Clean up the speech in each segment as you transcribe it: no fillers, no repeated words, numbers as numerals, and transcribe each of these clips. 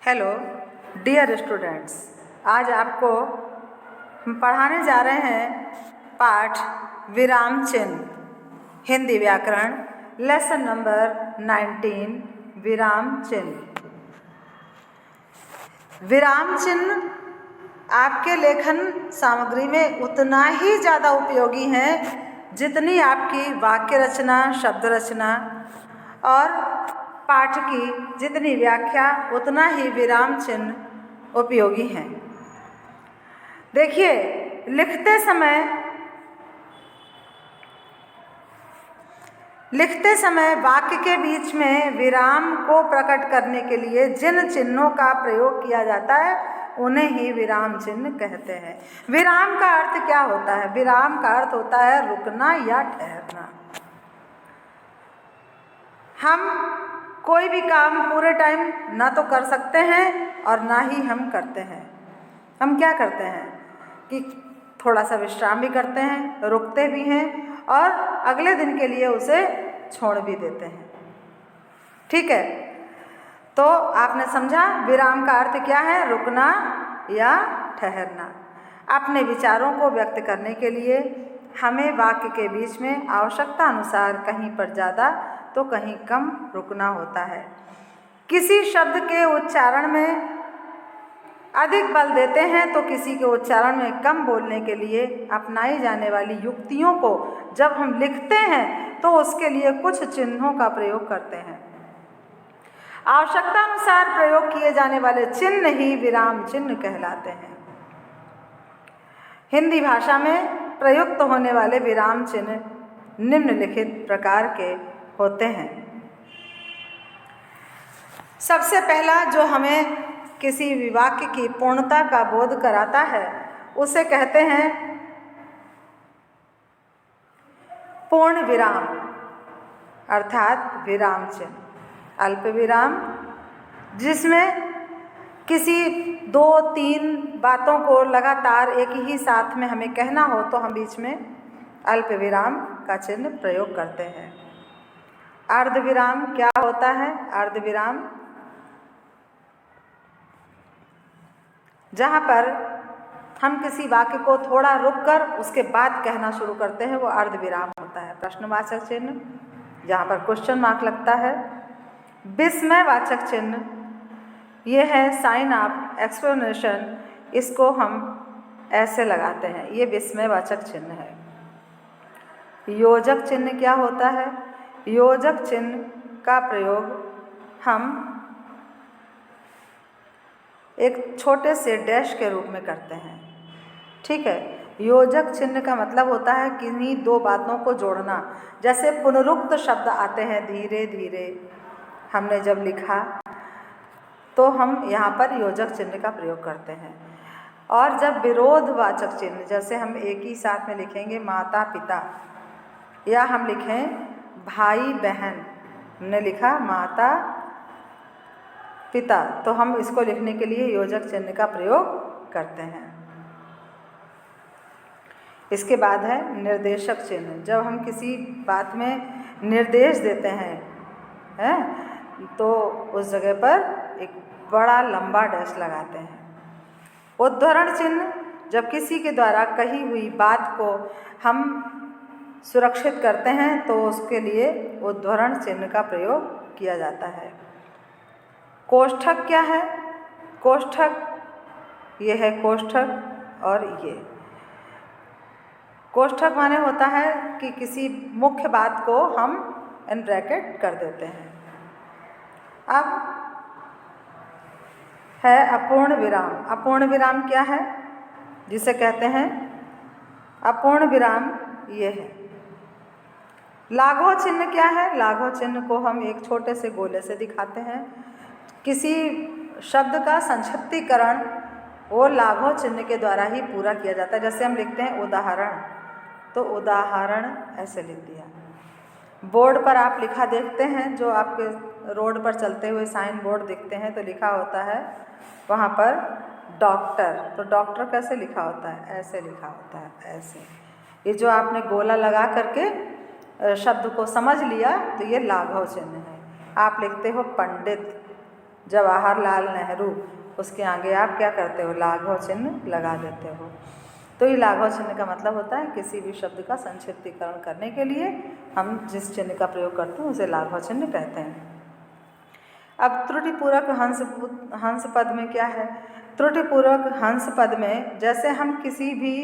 Hello dear students, आज आपको हम पढ़ाने जा रहे हैं पाठ विराम चिन्ह हिंदी व्याकरण लेसन नंबर 19 विराम चिन्ह। विराम चिन्ह आपके लेखन सामग्री में उतना ही ज़्यादा उपयोगी हैं जितनी आपकी वाक्य रचना, शब्द रचना और पाठ की जितनी व्याख्या उतना ही विराम चिन्ह उपयोगी हैं। देखिए, लिखते समय वाक्य के बीच में विराम को प्रकट करने के लिए जिन चिन्हों का प्रयोग किया जाता है उन्हें ही विराम चिन्ह कहते हैं। विराम का अर्थ क्या होता है? विराम का अर्थ होता है रुकना या ठहरना। हम कोई भी काम पूरे टाइम ना तो कर सकते हैं और ना ही हम करते हैं। हम क्या करते हैं कि थोड़ा सा विश्राम भी करते हैं, रुकते भी हैं और अगले दिन के लिए उसे छोड़ भी देते हैं। ठीक है, तो आपने समझा विराम का अर्थ क्या है? रुकना या ठहरना। अपने विचारों को व्यक्त करने के लिए हमें वाक्य के बीच में आवश्यकता अनुसार कहीं पर ज़्यादा तो कहीं कम रुकना होता है। किसी शब्द के उच्चारण में अधिक बल देते हैं तो किसी के उच्चारण में कम बोलने के लिए अपनाई जाने वाली युक्तियों को जब हम लिखते हैं तो उसके लिए कुछ चिन्हों का प्रयोग करते हैं। आवश्यकता अनुसार प्रयोग किए जाने वाले चिन्ह ही विराम चिन्ह कहलाते हैं। हिंदी भाषा में प्रयुक्त होने वाले विराम चिन्ह निम्नलिखित प्रकार के होते हैं। सबसे पहला जो हमें किसी भी वाक्य की पूर्णता का बोध कराता है उसे कहते हैं पूर्ण विराम अर्थात विराम चिन्ह। अल्प विराम जिसमें किसी 2-3 बातों को लगातार एक ही साथ में हमें कहना हो तो हम बीच में अल्प विराम का चिन्ह प्रयोग करते हैं। अर्ध विराम क्या होता है? अर्ध विराम जहाँ पर हम किसी वाक्य को थोड़ा रुककर उसके बाद कहना शुरू करते हैं वो अर्ध विराम होता है। प्रश्नवाचक चिन्ह जहाँ पर क्वेश्चन मार्क लगता है। विस्मयवाचक चिन्ह ये है साइन ऑफ एक्सप्लेनेशन, इसको हम ऐसे लगाते हैं, ये विस्मयवाचक चिन्ह है। योजक चिन्ह क्या होता है? योजक चिन्ह का प्रयोग हम एक छोटे से डैश के रूप में करते हैं। ठीक है, योजक चिन्ह का मतलब होता है किन्हीं 2 बातों को जोड़ना। जैसे पुनरुक्त शब्द आते हैं धीरे धीरे, हमने जब लिखा तो हम यहाँ पर योजक चिन्ह का प्रयोग करते हैं। और जब विरोधवाचक चिन्ह, जैसे हम एक ही साथ में लिखेंगे माता पिता या हम लिखें भाई बहन, हमने लिखा माता पिता, तो हम इसको लिखने के लिए योजक चिन्ह का प्रयोग करते हैं। इसके बाद है निर्देशक चिन्ह। जब हम किसी बात में निर्देश देते हैं तो उस जगह पर एक बड़ा लंबा डैश लगाते हैं। उद्धरण चिन्ह जब किसी के द्वारा कही हुई बात को हम सुरक्षित करते हैं तो उसके लिए उद्धरण चिन्ह का प्रयोग किया जाता है। कोष्ठक क्या है? कोष्ठक ये है कोष्ठक और ये कोष्ठक माने होता है कि किसी मुख्य बात को हम इन ब्रैकेट कर देते हैं। अब है अपूर्ण विराम। अपूर्ण विराम क्या है? जिसे कहते हैं अपूर्ण विराम ये है। लाघव चिन्ह क्या है? लाघव चिन्ह को हम एक छोटे से गोले से दिखाते हैं। किसी शब्द का संक्षिप्तीकरण वो लाघव चिन्ह के द्वारा ही पूरा किया जाता है। जैसे हम लिखते हैं उदाहरण, तो उदाहरण ऐसे लिख दिया। बोर्ड पर आप लिखा देखते हैं, जो आपके रोड पर चलते हुए साइन बोर्ड दिखते हैं तो लिखा होता है वहाँ पर डॉक्टर, तो डॉक्टर कैसे लिखा होता है? ऐसे लिखा होता है, ऐसे। ये जो आपने गोला लगा करके शब्द को समझ लिया तो ये लाघव चिन्ह है। आप लिखते हो पंडित, जवाहरलाल नेहरू, उसके आगे आप क्या करते हो, लाघव चिन्ह लगा देते हो। तो ये लाघव चिन्ह का मतलब होता है किसी भी शब्द का संक्षिप्तीकरण करने के लिए हम जिस चिन्ह का प्रयोग करते हैं उसे लाघव चिन्ह कहते हैं। अब त्रुटिपूर्वक हंस पद में क्या है, त्रुटिपूर्वक हंस पद में जैसे हम किसी भी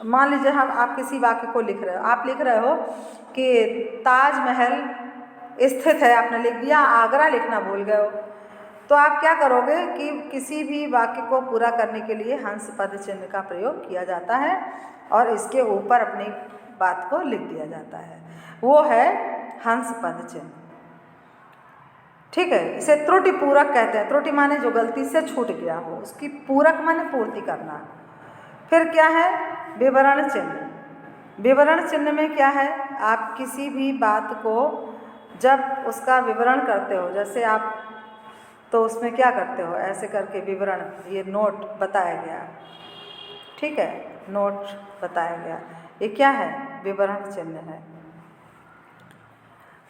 मान लीजिए आप किसी वाक्य को लिख रहे हो, आप लिख रहे हो कि ताजमहल स्थित है, आपने लिख दिया, आगरा लिखना भूल गए हो, तो आप क्या करोगे कि किसी भी वाक्य को पूरा करने के लिए हंस पद चिन्ह का प्रयोग किया जाता है और इसके ऊपर अपनी बात को लिख दिया जाता है, वो है हंस पद चिन्ह। ठीक है, इसे त्रुटि पूरक कहते हैं। त्रुटि माने जो गलती से छूट गया हो, उसकी पूरक माने पूर्ति करना। फिर क्या है, विवरण चिन्ह। विवरण चिन्ह में क्या है, आप किसी भी बात को जब उसका विवरण करते हो, जैसे आप तो उसमें क्या करते हो, ऐसे करके विवरण, ये नोट बताया गया, ठीक है, नोट बताया गया, ये क्या है, विवरण चिन्ह है।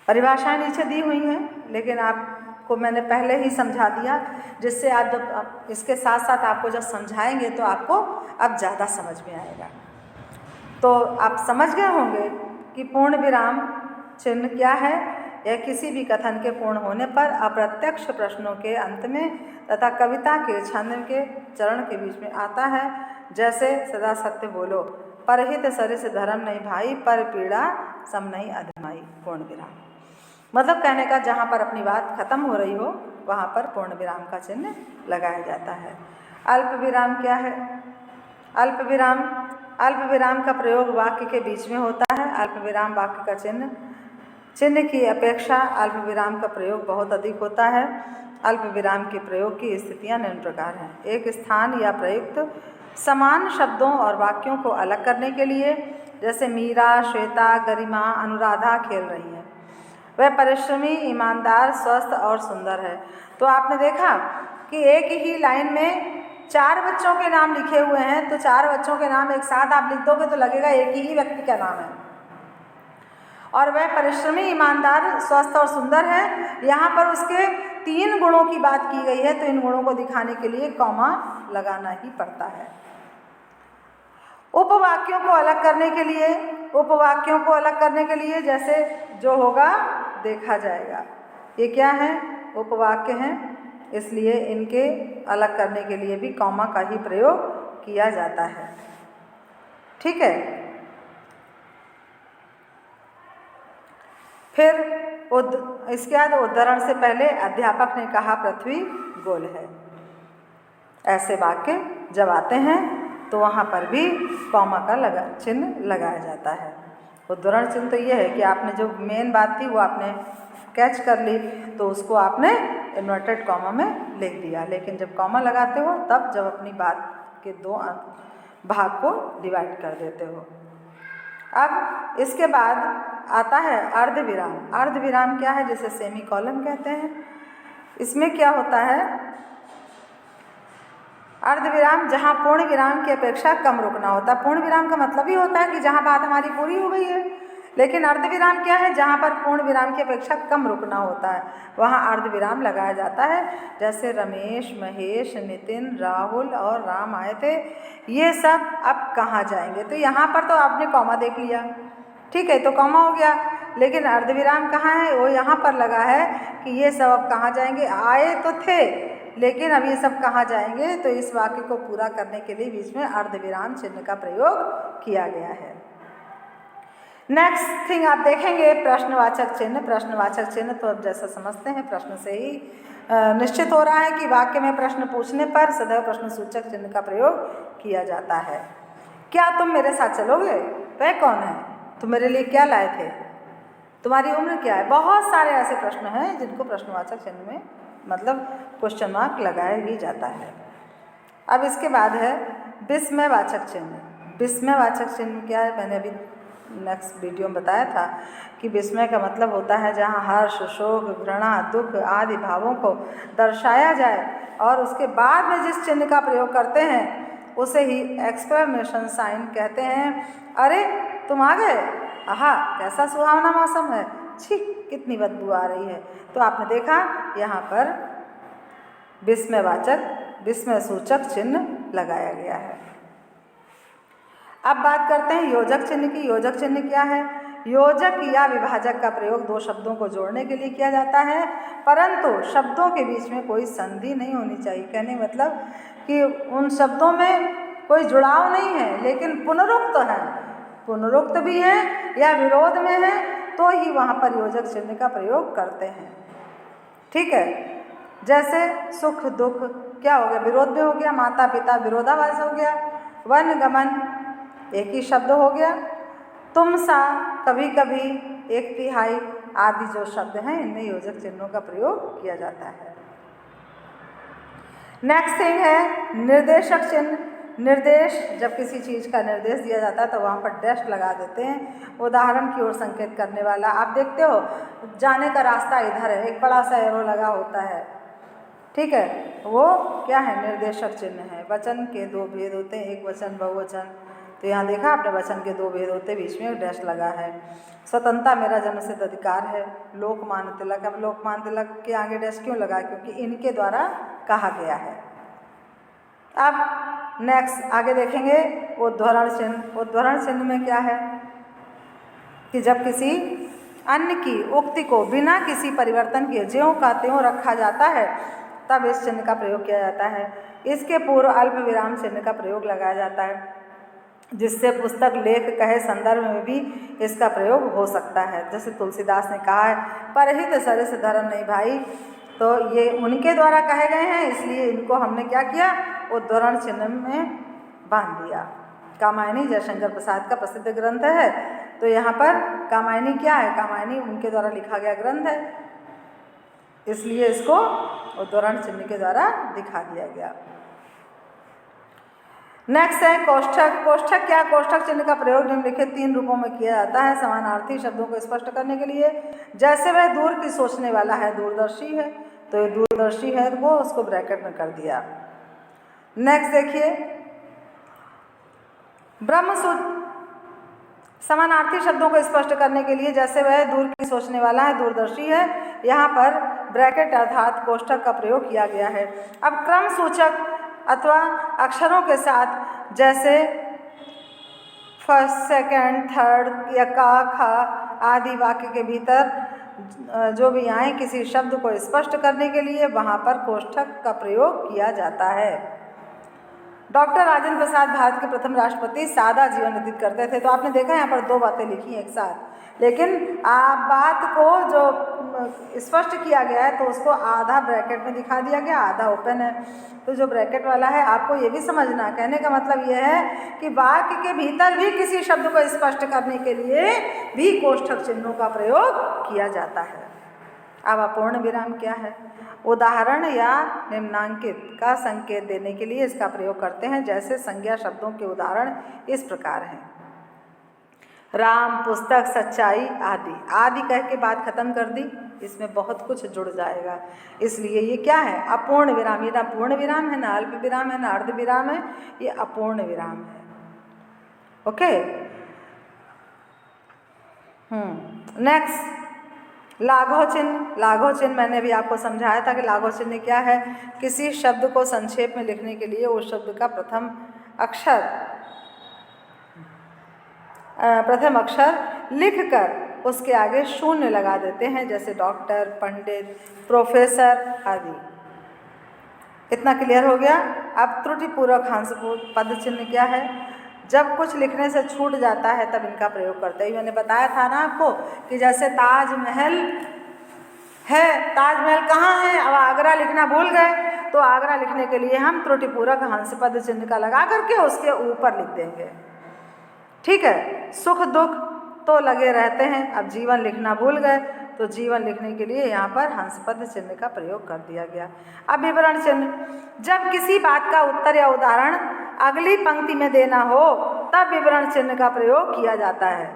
परिभाषाएं नीचे दी हुई हैं, लेकिन आपको मैंने पहले ही समझा दिया, जिससे आप जब इसके साथ साथ आपको जब समझाएंगे तो आपको अब ज़्यादा समझ में आएगा। तो आप समझ गए होंगे कि पूर्ण विराम चिन्ह क्या है। यह किसी भी कथन के पूर्ण होने पर अप्रत्यक्ष प्रश्नों के अंत में तथा कविता के छंद के चरण के बीच में आता है। जैसे सदा सत्य बोलो, परहित सरिस धर्म नहीं भाई, पर पीड़ा सम नहीं अधमाई, पूर्ण विराम। मतलब कहने का जहाँ पर अपनी बात खत्म हो रही हो वहाँ पर पूर्ण विराम का चिन्ह लगाया जाता है। अल्प विराम क्या है, अल्प विराम का प्रयोग वाक्य के बीच में होता है। अल्प विराम वाक्य का चिन्ह की अपेक्षा अल्प विराम का प्रयोग बहुत अधिक होता है। अल्प विराम के प्रयोग की स्थितियां निम्न प्रकार हैं। एक स्थान या प्रयुक्त समान शब्दों और वाक्यों को अलग करने के लिए, जैसे मीरा, श्वेता, गरिमा, अनुराधा खेल रही हैं। वह परिश्रमी, ईमानदार, स्वस्थ और सुंदर है। तो आपने देखा कि एक ही लाइन में 4 बच्चों के नाम लिखे हुए हैं, तो 4 बच्चों के नाम एक साथ आप लिख दोगे तो लगेगा एक ही व्यक्ति का नाम है। और वह परिश्रमी, ईमानदार, स्वस्थ और सुंदर है, यहाँ पर उसके 3 गुणों की बात की गई है, तो इन गुणों को दिखाने के लिए कॉमा लगाना ही पड़ता है। उपवाक्यों को अलग करने के लिए जैसे जो होगा देखा जाएगा। ये क्या है, उपवाक्य हैं, इसलिए इनके अलग करने के लिए भी कॉमा का ही प्रयोग किया जाता है। ठीक है, फिर इसके बाद उद्धरण से पहले अध्यापक ने कहा पृथ्वी गोल है। ऐसे वाक्य जब आते हैं तो वहाँ पर भी कॉमा का चिन्ह लगाया जाता है। उद्धरण चिन्ह तो ये है कि आपने जो मेन बात थी वो आपने कैच कर ली, तो उसको आपने इन्वर्टेड कॉमा में लिख दिया। लेकिन जब कॉमा लगाते हो तब जब अपनी बात के 2 भाग को डिवाइड कर देते हो। अब इसके बाद आता है अर्धविराम। अर्धविराम क्या है, जिसे सेमी कॉलन कहते हैं। इसमें क्या होता है, अर्धविराम जहाँ पूर्ण विराम की अपेक्षा कम रुकना होता है। पूर्ण विराम का मतलब ही होता है कि जहाँ बात हमारी पूरी हो गई है, लेकिन अर्धविराम क्या है, जहाँ पर पूर्ण विराम की अपेक्षा कम रुकना होता है वहाँ अर्धविराम लगाया जाता है। जैसे रमेश, महेश, नितिन, राहुल और राम आए थे, ये सब अब कहाँ जाएंगे, तो यहाँ पर तो आपने कॉमा देख लिया, ठीक है, तो कॉमा हो गया। लेकिन अर्धविराम कहाँ है, वो यहाँ पर लगा है कि ये सब अब कहाँ जाएंगे। आए तो थे लेकिन अब ये सब कहाँ जाएंगे, तो इस वाक्य को पूरा करने के लिए बीच में अर्धविराम चिन्ह का प्रयोग किया गया है। नेक्स्ट थिंग आप देखेंगे प्रश्नवाचक चिन्ह। प्रश्नवाचक चिन्ह तो अब जैसा समझते हैं प्रश्न से ही निश्चित हो रहा है कि वाक्य में प्रश्न पूछने पर सदैव प्रश्नसूचक चिन्ह का प्रयोग किया जाता है। क्या तुम मेरे साथ चलोगे, वह कौन है, तुम मेरे लिए क्या लाए थे, तुम्हारी उम्र क्या है। बहुत सारे ऐसे प्रश्न हैं जिनको प्रश्नवाचक चिन्ह में मतलब क्वेश्चन मार्क लगाया ही जाता है। अब इसके बाद है विस्मयवाचक चिन्ह। विस्मयवाचक चिन्ह क्या है, मैंने अभी नेक्स्ट वीडियो में बताया था कि विस्मय का मतलब होता है जहाँ हर्ष, शोक, घृणा, दुख आदि भावों को दर्शाया जाए और उसके बाद में जिस चिन्ह का प्रयोग करते हैं उसे ही एक्सक्लेमेशन साइन कहते हैं। अरे तुम आ गए, आहा कैसा सुहावना मौसम है, छी कितनी बदबू आ रही है। तो आपने देखा यहाँ पर विस्मयवाचक विस्मयसूचक चिन्ह लगाया गया है। अब बात करते हैं योजक चिन्ह की। योजक चिन्ह क्या है? योजक या विभाजक का प्रयोग दो शब्दों को जोड़ने के लिए किया जाता है, परंतु शब्दों के बीच में कोई संधि नहीं होनी चाहिए। कहने मतलब कि उन शब्दों में कोई जुड़ाव नहीं है, लेकिन पुनरुक्त है, पुनरुक्त भी है या विरोध में है, तो ही वहाँ पर योजक चिन्ह का प्रयोग करते हैं। ठीक है, जैसे सुख दुख क्या हो गया? विरोध में हो गया। माता पिता विरोधाभास हो गया। वन गमन एक ही शब्द हो गया। तुम सा, कभी कभी, एक तिहाई आदि जो शब्द हैं इनमें योजक चिन्हों का प्रयोग किया जाता है। नेक्स्ट थिंग है निर्देशक चिन्ह। निर्देश, जब किसी चीज़ का निर्देश दिया जाता है तो वहाँ पर डैश लगा देते हैं, उदाहरण की ओर संकेत करने वाला। आप देखते हो जाने का रास्ता इधर है, एक बड़ा सा एरो लगा होता है, ठीक है, वो क्या है? निर्देशक चिन्ह है। वचन के दो भेद होते हैं, एक वचन बहुवचन। तो यहाँ देखा आपने वचन के दो भेद होते, बीच में एक डैश लगा है। स्वतंत्रता मेरा जन्मसिद्ध अधिकार है। लोकमान्य तिलक, अब लोकमान्य तिलक के आगे डैश क्यों लगा? क्योंकि इनके द्वारा कहा गया है। अब नेक्स्ट आगे देखेंगे उद्धरण चिन्ह। उद्धरण चिन्ह में क्या है कि जब किसी अन्य की उक्ति को बिना किसी परिवर्तन किए ज्यों का त्यों रखा जाता है तब इस चिन्ह का प्रयोग किया जाता है। इसके पूर्व अल्प विराम चिन्ह का प्रयोग लगाया जाता है, जिससे पुस्तक लेख कहे संदर्भ में भी इसका प्रयोग हो सकता है। जैसे तुलसीदास ने कहा है, परहित सरिस धर्म नहीं भाई, तो ये उनके द्वारा कहे गए हैं, इसलिए इनको हमने क्या किया? उद्धरण चिन्ह में बांध दिया। कामायनी जयशंकर प्रसाद का प्रसिद्ध ग्रंथ है, तो यहाँ पर कामायनी क्या है? कामायनी उनके द्वारा लिखा गया ग्रंथ है, इसलिए इसको उद्धरण चिन्ह के द्वारा दिखा दिया गया। नेक्स्ट है कोष्ठक। कोष्ठक क्या? कोष्ठक चिन्ह का प्रयोग निम्नलिखित 3 रूपों में किया जाता है समानार्थी शब्दों को स्पष्ट करने के लिए। जैसे वह दूर की सोचने वाला है, दूरदर्शी है, तो ये दूरदर्शी है वो उसको ब्रैकेट में कर दिया। नेक्स्ट देखिए ब्रह्मसूत्र। समानार्थी शब्दों को स्पष्ट करने के लिए जैसे वह दूर की सोचने वाला है, दूरदर्शी है, यहाँ पर ब्रैकेट अर्थात कोष्ठक का प्रयोग किया गया है। अब क्रम सूचक अथवा अक्षरों के साथ जैसे फर्स्ट, सेकंड, थर्ड या का, खा आदि वाक्य के भीतर जो भी आए किसी शब्द को स्पष्ट करने के लिए वहाँ पर कोष्ठक का प्रयोग किया जाता है। डॉक्टर राजेंद्र प्रसाद भारत के प्रथम राष्ट्रपति सादा जीवन व्यतीत करते थे। तो आपने देखा यहाँ पर 2 बातें लिखी एक साथ, लेकिन बात को जो स्पष्ट किया गया है तो उसको आधा ब्रैकेट में दिखा दिया गया, आधा ओपन है। तो जो ब्रैकेट वाला है आपको ये भी समझना, कहने का मतलब ये है कि वाक्य के भीतर भी किसी शब्द को स्पष्ट करने के लिए भी कोष्ठक चिन्हों का प्रयोग किया जाता है। अब अपूर्ण विराम क्या है? उदाहरण या निम्नांकित का संकेत देने के लिए इसका प्रयोग करते हैं। जैसे संज्ञा शब्दों के उदाहरण इस प्रकार हैं, राम, पुस्तक, सच्चाई आदि। आदि कह के बात खत्म कर दी, इसमें बहुत कुछ जुड़ जाएगा, इसलिए ये क्या है? अपूर्ण विराम। ये ना पूर्ण विराम है, ना अल्प विराम है, ना अर्ध विराम है, ये अपूर्ण विराम है। ओके, नेक्स्ट लाघव चिन्ह। लाघव चिन्ह मैंने भी आपको समझाया था कि लाघव चिन्ह क्या है? किसी शब्द को संक्षेप में लिखने के लिए उस शब्द का प्रथम अक्षर लिखकर उसके आगे शून्य लगा देते हैं, जैसे डॉक्टर, पंडित, प्रोफेसर आदि। इतना क्लियर हो गया? अब त्रुटिपूर्वक हंस पद चिन्ह क्या है? जब कुछ लिखने से छूट जाता है तब इनका प्रयोग करते हैं। मैंने बताया था ना आपको कि जैसे ताजमहल है, ताजमहल कहाँ है? अब आगरा लिखना भूल गए तो आगरा लिखने के लिए हम त्रुटिपूर्वक हंस पद चिन्ह का लगा करके उसके ऊपर लिख देंगे। ठीक है, सुख दुख तो लगे रहते हैं, अब जीवन लिखना भूल गए तो जीवन लिखने के लिए यहाँ पर हंसपद चिन्ह का प्रयोग कर दिया गया। अब विवरण चिन्ह, जब किसी बात का उत्तर या उदाहरण अगली पंक्ति में देना हो तब विवरण चिन्ह का प्रयोग किया जाता है।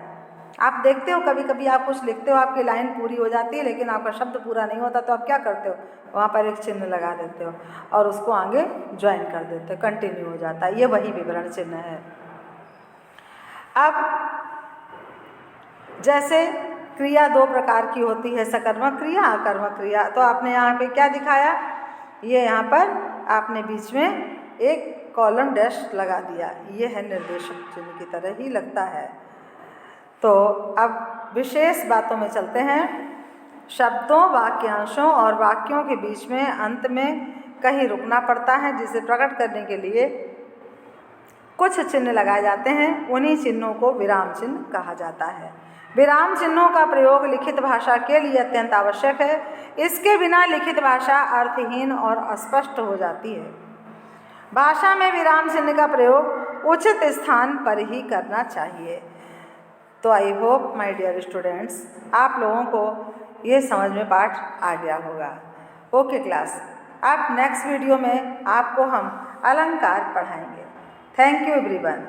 आप देखते हो कभी कभी आप कुछ लिखते हो, आपकी लाइन पूरी हो जाती है लेकिन आपका शब्द पूरा नहीं होता, तो आप क्या करते हो? वहाँ पर एक चिन्ह लगा देते हो और उसको आगे ज्वाइन कर देते हो, कंटिन्यू हो जाता है। ये वही विवरण चिन्ह है। अब जैसे क्रिया दो प्रकार की होती है, सकर्मक क्रिया, अकर्मक क्रिया। तो आपने यहाँ पे क्या दिखाया, ये यहाँ पर आपने बीच में एक कॉलम डैश लगा दिया, ये है निर्देशक चिन्ह की तरह ही लगता है। तो अब विशेष बातों में चलते हैं। शब्दों, वाक्यांशों और वाक्यों के बीच में अंत में कहीं रुकना पड़ता है, जिसे प्रकट करने के लिए कुछ चिन्ह लगाए जाते हैं। उन्हीं चिन्हों को विराम चिन्ह कहा जाता है। विराम चिन्हों का प्रयोग लिखित भाषा के लिए अत्यंत आवश्यक है। इसके बिना लिखित भाषा अर्थहीन और अस्पष्ट हो जाती है। भाषा में विराम चिन्ह का प्रयोग उचित स्थान पर ही करना चाहिए। तो I hope my dear students, आप लोगों को ये समझ में पाठ आ गया होगा। ओके क्लास, अब नेक्स्ट वीडियो में आपको हम अलंकार पढ़ाएंगे। Thank you everyone.